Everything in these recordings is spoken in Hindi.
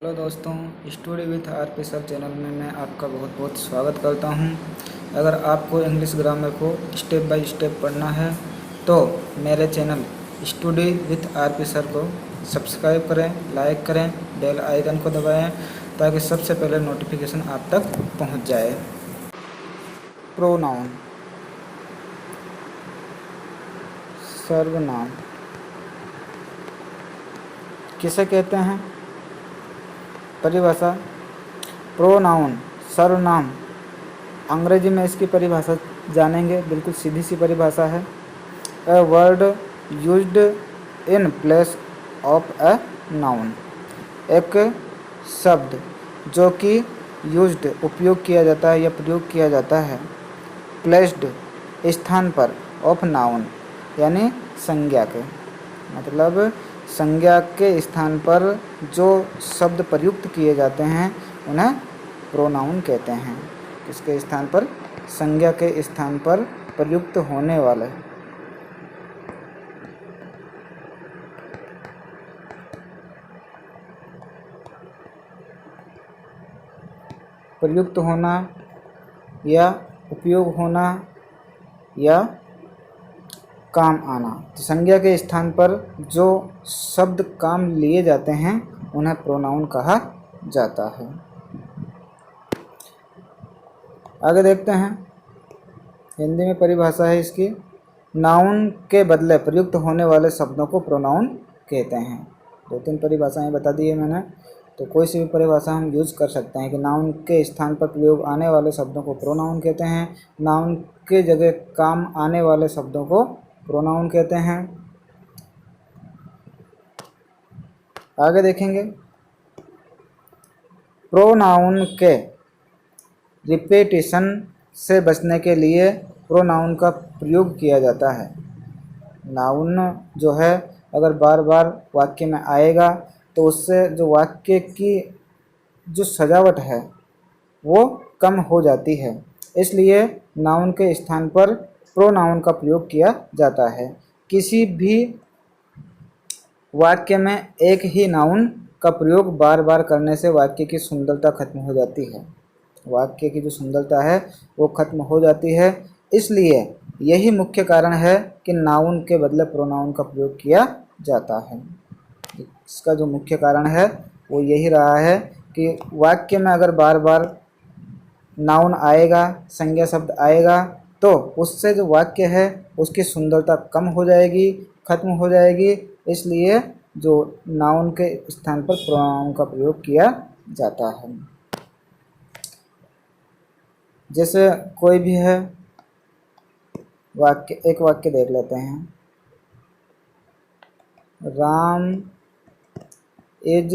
हेलो दोस्तों, study with RP sir channel में मैं आपका बहुत बहुत स्वागत करता हूं। अगर आपको इंग्लिश ग्रामर को स्टेप बाय स्टेप पढ़ना है तो मेरे channel study with RP sir को सब्सक्राइब करें, लाइक करें, बेल आइकन को दबाएं ताकि सबसे पहले नोटिफिकेशन आप तक पहुंच जाए। प्रोनाउन, सर्वनाम किसे कहते हैं? परिभाषा, प्रोनाउन सर्वनाम, अंग्रेजी में इसकी परिभाषा जानेंगे। बिल्कुल सीधी सी परिभाषा है। A word used in place of a noun, एक शब्द जो कि यूज्ड उपयोग किया जाता है या प्रयोग किया जाता है, प्लेस्ड स्थान पर, ऑफ नाउन यानी संज्ञा के, मतलब संज्ञा के स्थान पर जो शब्द प्रयुक्त किए जाते हैं उन्हें प्रोनाउन कहते हैं। किसके स्थान पर? संज्ञा के स्थान पर प्रयुक्त होने वाले। प्रयुक्त होना या उपयोग होना या काम आना, तो संज्ञा के स्थान पर जो शब्द काम लिए जाते हैं उन्हें प्रोनाउन कहा जाता है। आगे देखते हैं, हिंदी में परिभाषा है इसकी। नाउन के बदले प्रयुक्त होने वाले शब्दों को प्रोनाउन कहते हैं। दो तीन परिभाषाएं बता दी है मैंने, तो कोई सी भी परिभाषा हम यूज कर सकते हैं कि नाउन के स्थान पर प्रयोग आने वाले शब्दों को प्रोनाउन कहते हैं, नाउन के जगह काम आने वाले शब्दों को प्रोनाउन कहते हैं। आगे देखेंगे, प्रोनाउन के रिपीटिशन से बचने के लिए प्रोनाउन का प्रयोग किया जाता है। नाउन जो है अगर बार बार वाक्य में आएगा तो उससे जो वाक्य की जो सजावट है वो कम हो जाती है, इसलिए नाउन के स्थान पर प्रोनाउन का प्रयोग किया जाता है। किसी भी वाक्य में एक ही नाउन का प्रयोग बार बार करने से वाक्य की सुंदरता खत्म हो जाती है। वाक्य की जो सुंदरता है वो खत्म हो जाती है, इसलिए यही मुख्य कारण है कि नाउन के बदले प्रोनाउन का प्रयोग किया जाता है। इसका जो मुख्य कारण है वो यही रहा है कि वाक्य में अगर बार बार नाउन आएगा, संज्ञा शब्द आएगा, तो उससे जो वाक्य है उसकी सुंदरता कम हो जाएगी, खत्म हो जाएगी, इसलिए जो नाउन के स्थान पर प्रोनाउन का प्रयोग किया जाता है। जैसे कोई भी है वाक्य, एक वाक्य देख लेते हैं। Ram is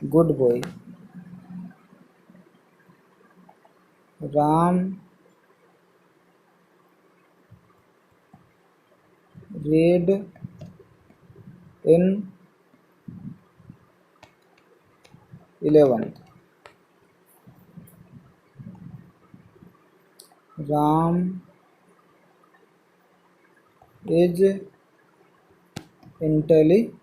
good boy. Ram read in 11th. Ram is intelligent.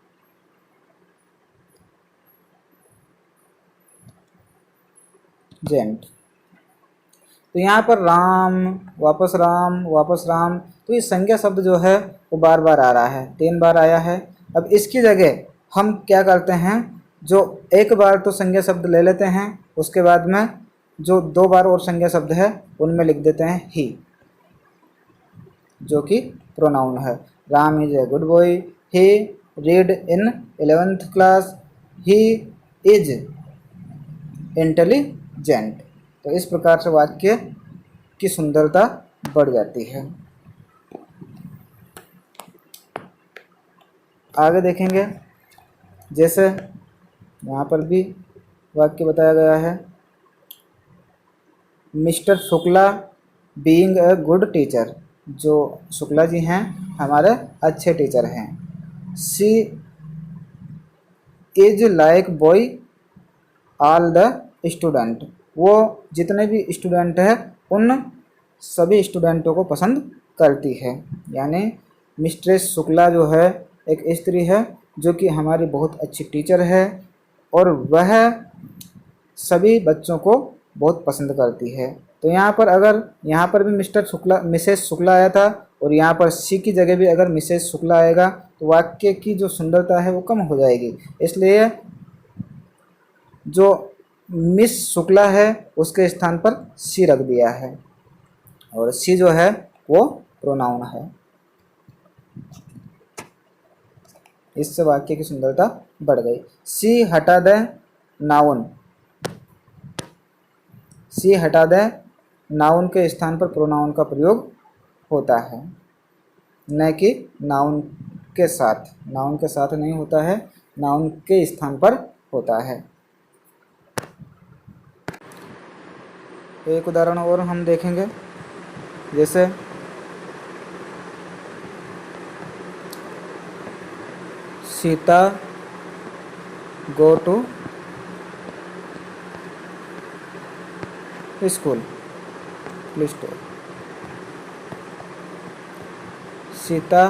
तो यहाँ पर राम वापस राम वापस राम, तो ये संज्ञा शब्द जो है वो बार बार आ रहा है, 3 बार आया है। अब इसकी जगह हम क्या करते हैं, जो एक बार तो संज्ञा शब्द ले लेते हैं, उसके बाद में जो 2 बार और संज्ञा शब्द है उनमें लिख देते हैं ही, जो कि प्रोनाउन है। Ram is a good boy, he read in 11th class, he is intelligent. तो इस प्रकार से वाक्य की सुंदरता बढ़ जाती है। आगे देखेंगे, जैसे यहाँ पर भी वाक्य बताया गया है। Mister Shukla being a good teacher, जो शुक्ला जी हैं हमारे अच्छे टीचर हैं। She is like boy all the student, वो जितने भी स्टूडेंट हैं उन सभी स्टूडेंटों को पसंद करती है। यानी मिस्ट्रेस शुक्ला जो है एक स्त्री है जो कि हमारी बहुत अच्छी टीचर है और वह सभी बच्चों को बहुत पसंद करती है। तो यहाँ पर भी मिसेस शुक्ला आया था और यहाँ पर सी की जगह भी अगर मिसेस शुक्ला आएगा तो वाक्य की जो सुंदरता है वो कम हो जाएगी। इसलिए जो मिस शुक्ला है उसके स्थान पर सी रख दिया है और सी जो है वो प्रोनाउन है। इससे वाक्य की सुंदरता बढ़ गई। सी हटा दे नाउन, सी हटा दे नाउन के स्थान पर प्रोनाउन का प्रयोग होता है, न कि नाउन के साथ। नाउन के साथ नहीं होता है, नाउन के स्थान पर होता है। एक उदाहरण और हम देखेंगे, जैसे Sita go to school, please too. Sita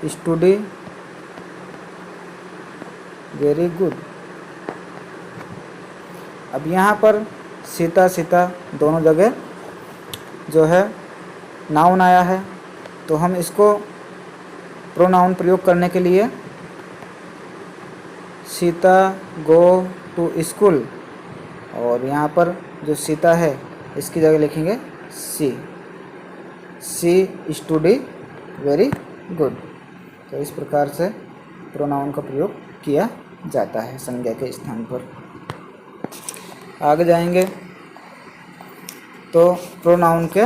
study very good. अब यहाँ पर सीता सीता दोनों जगह जो है नाउन आया है, तो हम इसको प्रोनाउन प्रयोग करने के लिए सीता गो टू स्कूल और यहाँ पर जो सीता है इसकी जगह लिखेंगे सी, सी स्टडी वेरी गुड। तो इस प्रकार से प्रोनाउन का प्रयोग किया जाता है संज्ञा के स्थान पर। आगे जाएंगे तो प्रोनाउन के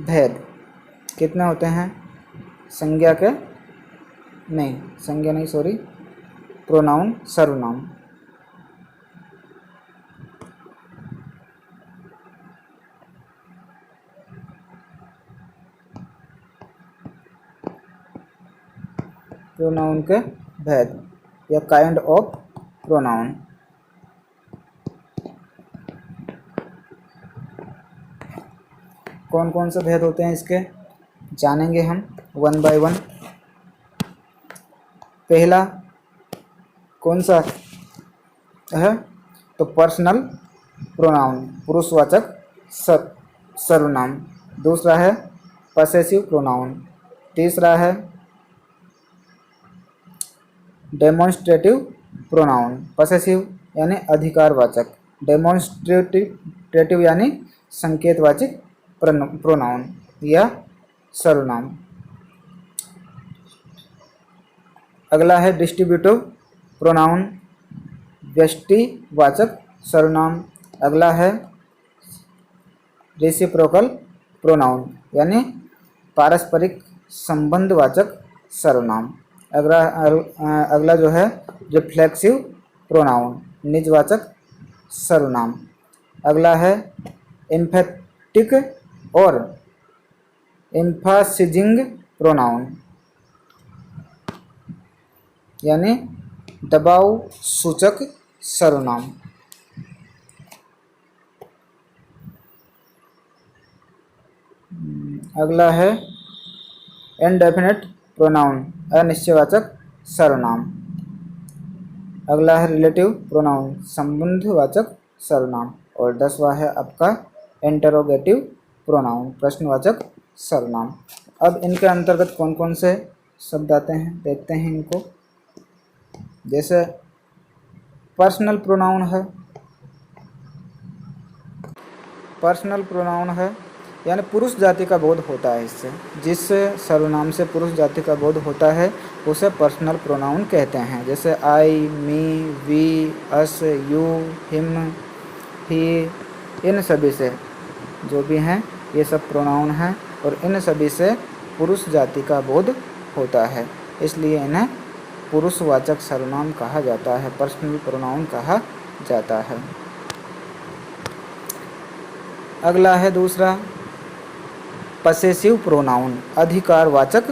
भेद कितने होते हैं? प्रोनाउन सर्वनाम। प्रोनाउन के भेद या काइंड ऑफ प्रोनाउन। कौन कौन से भेद होते हैं इसके जानेंगे हम वन बाय वन। पहला कौन सा है? तो पर्सनल प्रोनाउन, पुरुषवाचक सर्वनाम। दूसरा है पसेसिव प्रोनाउन। तीसरा है डेमोन्स्ट्रेटिव प्रोनाउन। पसेसिव यानी अधिकारवाचक, डेमोन्स्ट्रेटिव यानी संकेतवाचक प्रोनाउन या सर्वनाम। अगला है डिस्ट्रीब्यूटिव प्रोनाउन, व्यष्टिवाचक सर्वनाम। अगला है रेसिप्रोकल प्रोनाउन यानी पारस्परिक संबंधवाचक सर्वनाम। अगला जो है रिफ्लेक्सिव प्रोनाउन, निजवाचक सर्वनाम। अगला है एम्फेटिक और एम्फासिजिंग प्रोनाउन यानी दबाव सूचक सर्वनाम। अगला है इनडेफिनिट प्रोनाउन, अनिश्चयवाचक सर्वनाम। अगला है रिलेटिव प्रोनाउन, संबंधवाचक सर्वनाम। और 10वां है आपका इंटरोगेटिव प्रोनाउन, प्रश्नवाचक सर्वनाम। अब इनके अंतर्गत कौन कौन से शब्द आते हैं देखते हैं इनको। जैसे पर्सनल प्रोनाउन है, पर्सनल प्रोनाउन है यानी पुरुष जाति का बोध होता है इससे। जिस सर्वनाम से पुरुष जाति का बोध होता है उसे पर्सनल प्रोनाउन कहते हैं। जैसे आई, मी, वी, अस, यू, हिम, ही, इन सभी से जो भी हैं ये सब प्रोनाउन हैं और इन सभी से पुरुष जाति का बोध होता है, इसलिए इन्हें पुरुषवाचक सर्वनाम कहा जाता है, पर्सनल प्रोनाउन कहा जाता है। अगला है दूसरा पसेसिव प्रोनाउन, अधिकारवाचक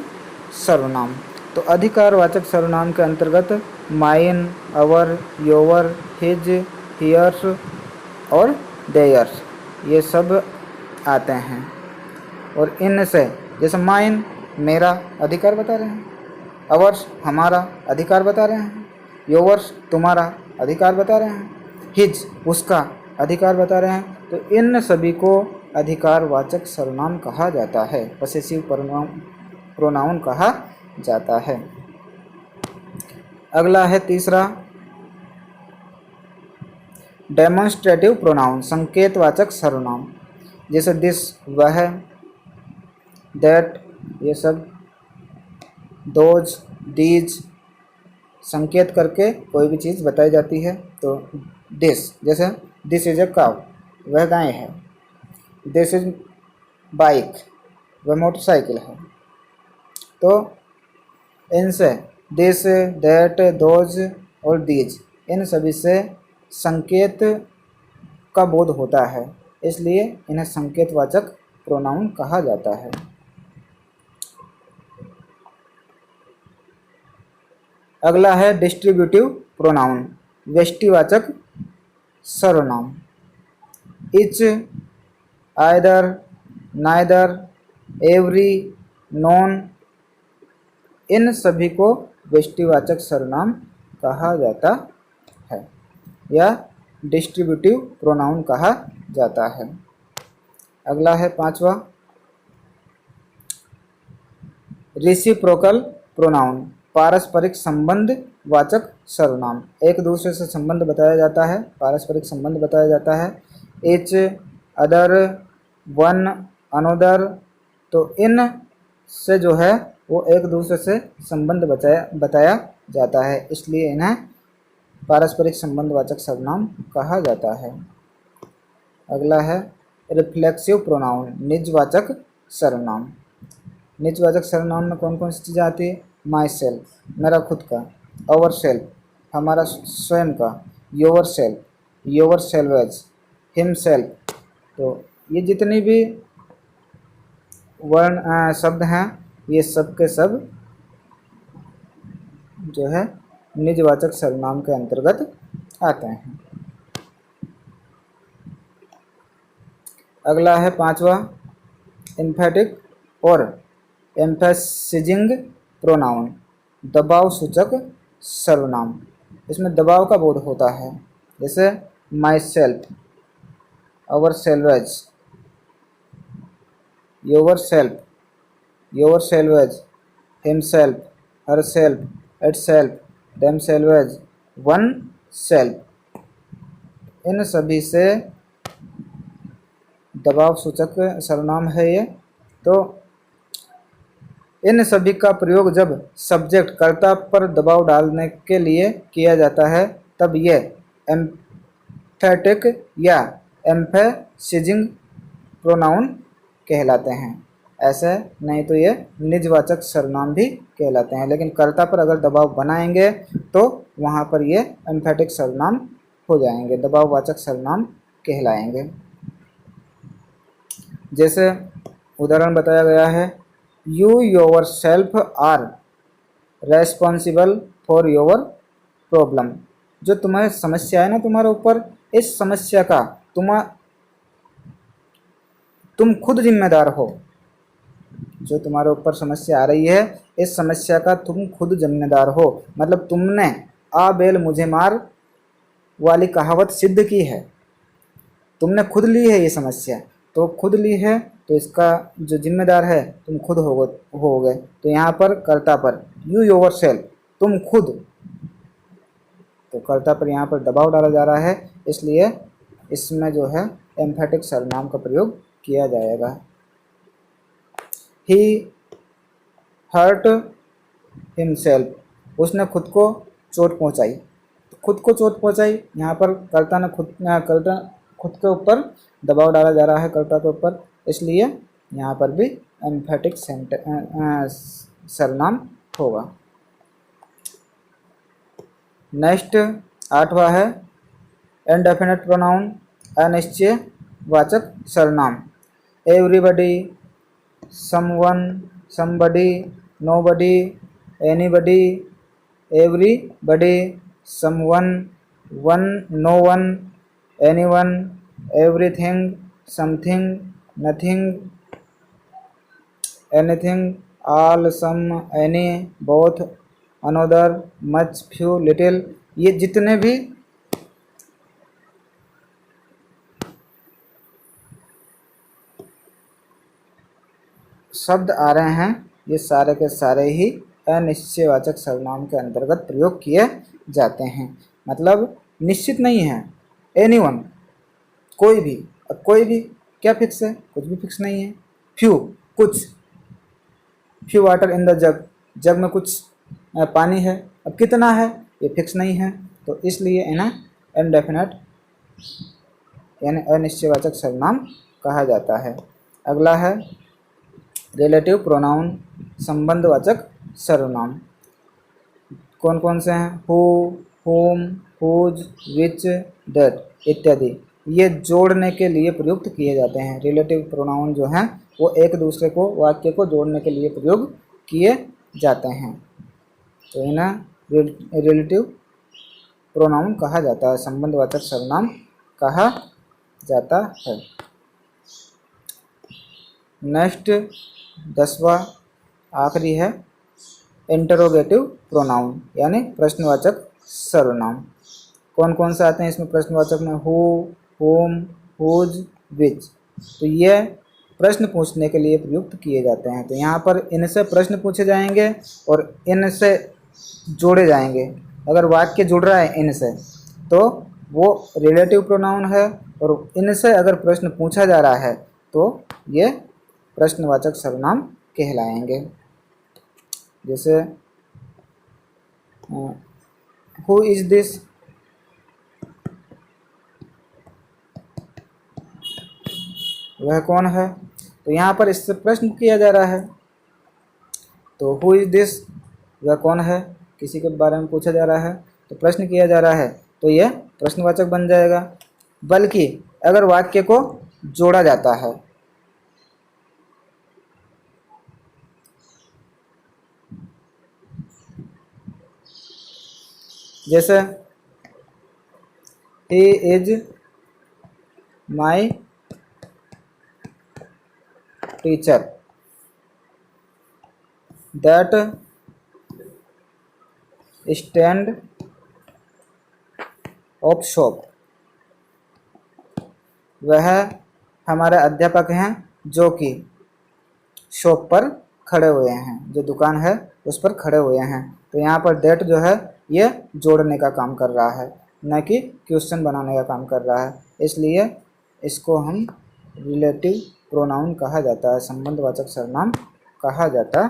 सर्वनाम। तो अधिकारवाचक सर्वनाम के अंतर्गत mine, our, your, his, hers और देयर्स ये सब आते हैं। और इनसे जैसे माइन मेरा अधिकार बता रहे हैं, अवर्स हमारा अधिकार बता रहे हैं, योवर्स तुम्हारा अधिकार बता रहे हैं, हिज उसका अधिकार बता रहे हैं। तो इन सभी को अधिकारवाचक सर्वनाम कहा जाता है, पसेसिव प्रोनाउन कहा जाता है। अगला है तीसरा डेमोन्स्ट्रेटिव प्रोनाउन, संकेतवाचक सर्वनाम। जैसे दिस वह, दैट ये सब, दोज दीज, संकेत करके कोई भी चीज़ बताई जाती है। तो दिस, जैसे दिस इज ए काउ, वह गाय है। दिस इज बाइक, वह मोटरसाइकिल है। तो इनसे दिस, दैट, दोज और दीज, इन सभी से संकेत का बोध होता है, इसलिए इन्हें संकेतवाचक प्रोनाउन कहा जाता है। अगला है डिस्ट्रीब्यूटिव प्रोनाउन, व्यष्टिवाचक सर्वनाम। Each, either, neither, every, none, इन सभी को व्यष्टिवाचक सर्वनाम कहा जाता है या डिस्ट्रीब्यूटिव प्रोनाउन कहा जाता है। अगला है पांचवा रेसिप्रोकल प्रोनाउन, पारस्परिक संबंध वाचक सर्वनाम। एक दूसरे से संबंध बताया जाता है, पारस्परिक संबंध बताया जाता है। एच, अदर, वन, अनोदर, तो इन से जो है वो एक दूसरे से संबंध बताया जाता है, इसलिए इन्हें पारस्परिक संबंधवाचक सर्वनाम कहा जाता है। अगला है रिफ्लेक्सिव प्रोनाउन, निजवाचक सर्वनाम। निजवाचक सर्वनाम में कौन कौन सी चीज़ें आती है? माई सेल्फ, मेरा खुद का, अवर सेल्फ, हमारा स्वयं का, योवर self, yourselves, him self. तो ये जितनी भी वर्ण शब्द हैं, ये सब के सब जो है निजवाचक सर्वनाम के अंतर्गत आते हैं। अगला है पांचवा एम्फेटिक और एम्फेसिजिंग प्रोनाउन, दबाव सूचक सर्वनाम। इसमें दबाव का बोध होता है, जैसे myself, ourselves, yourself, yourselves, himself, herself, itself, themselves, oneself, इन सभी से दबाव सूचक सर्वनाम है ये। तो इन सभी का प्रयोग जब सब्जेक्ट कर्ता पर दबाव डालने के लिए किया जाता है, तब ये एम्फेटिक या एम्फेसिजिंग प्रोनाउन कहलाते हैं। ऐसे नहीं तो ये निजवाचक सर्वनाम भी कहलाते हैं, लेकिन कर्ता पर अगर दबाव बनाएंगे तो वहाँ पर ये एम्फेटिक सर्वनाम हो जाएंगे, दबाववाचक सर्वनाम कहलाएंगे। जैसे उदाहरण बताया गया है, you yourself are responsible for your problem. जो तुम्हारी समस्या है ना तुम्हारे ऊपर, इस समस्या का तुम खुद जिम्मेदार हो। जो तुम्हारे ऊपर समस्या आ रही है, इस समस्या का तुम खुद जिम्मेदार हो। मतलब तुमने आ बैल मुझे मार वाली कहावत सिद्ध की है, तुमने खुद ली है ये समस्या, तो खुद ली है तो इसका जो जिम्मेदार है तुम खुद होगे। तो यहाँ पर कर्ता पर यू योर सेल्फ, तुम खुद, तो कर्ता पर यहाँ पर दबाव डाला जा रहा है, इसलिए इसमें जो है एम्फेटिक सर्वनाम का प्रयोग किया जाएगा। ही हर्ट हिमसेल्फ, उसने खुद को चोट पहुँचाई। खुद को चोट पहुँचाई, यहाँ पर कर्ता ने खुद के ऊपर दबाव डाला जा रहा है, कर्ता के ऊपर, इसलिए यहाँ पर भी एम्फेटिक सर्वनाम होगा। नेक्स्ट आठवां है इनडेफिनिट प्रोनाउन, अनिश्चयवाचक सर्वनाम। Everybody, someone, somebody, nobody, anybody, everybody, someone, one, no one, anyone, everything, something, nothing, anything, all, some, any, both, another, much, few, little, ये जितने भी शब्द आ रहे हैं ये सारे के सारे ही अनिश्चयवाचक सर्वनाम के अंतर्गत प्रयोग किए जाते हैं। मतलब निश्चित नहीं है, एनीवन, कोई भी। अब कोई भी क्या फिक्स है? कुछ भी फिक्स नहीं है। फ्यू, कुछ, few water in the jug, jug में कुछ पानी है। अब कितना है ये फिक्स नहीं है, तो इसलिए इन्हें इनडेफिनेट यानी अनिश्चयवाचक सर्वनाम कहा जाता है। अगला है रिलेटिव प्रोनाउन, संबंधवाचक सर्वनाम। कौन कौन से हैं? हु, हुम, हुज, विच, दैट इत्यादि, ये जोड़ने के लिए प्रयुक्त किए जाते हैं। रिलेटिव प्रोनाउन जो हैं वो एक दूसरे को, वाक्य को जोड़ने के लिए प्रयोग किए जाते हैं, तो इन्हें रिलेटिव प्रोनाउन कहा जाता है, संबंधवाचक सर्वनाम कहा जाता है। नेक्स्ट 10वां आखिरी है इंटरोगेटिव प्रोनाउन यानी प्रश्नवाचक सर्वनाम। कौन कौन से आते हैं इसमें प्रश्नवाचक में? हु, हुम, हुज, विच। तो ये प्रश्न पूछने के लिए प्रयुक्त किए जाते हैं। तो यहाँ पर इनसे प्रश्न पूछे जाएंगे और इनसे जोड़े जाएंगे। अगर वाक्य जुड़ रहा है इनसे तो वो रिलेटिव प्रोनाउन है, और इनसे अगर प्रश्न पूछा जा रहा है तो ये प्रश्नवाचक सर्वनाम कहलाएंगे। जैसे हु इज दिस, वह कौन है? तो यहाँ पर इससे प्रश्न किया जा रहा है। तो हु इज दिस, वह कौन है, किसी के बारे में पूछा जा रहा है तो प्रश्न किया जा रहा है, तो यह प्रश्नवाचक बन जाएगा। बल्कि अगर वाक्य को जोड़ा जाता है, जैसे he is my teacher, that stand of shop, वह हमारे अध्यापक हैं जो कि शॉप पर खड़े हुए हैं, जो दुकान है उस पर खड़े हुए हैं। तो यहाँ पर दैट जो है ये जोड़ने का काम कर रहा है, न कि क्वेश्चन बनाने का काम कर रहा है, इसलिए इसको हम रिलेटिव प्रोनाउन कहा जाता है, संबंधवाचक सर्वनाम कहा जाता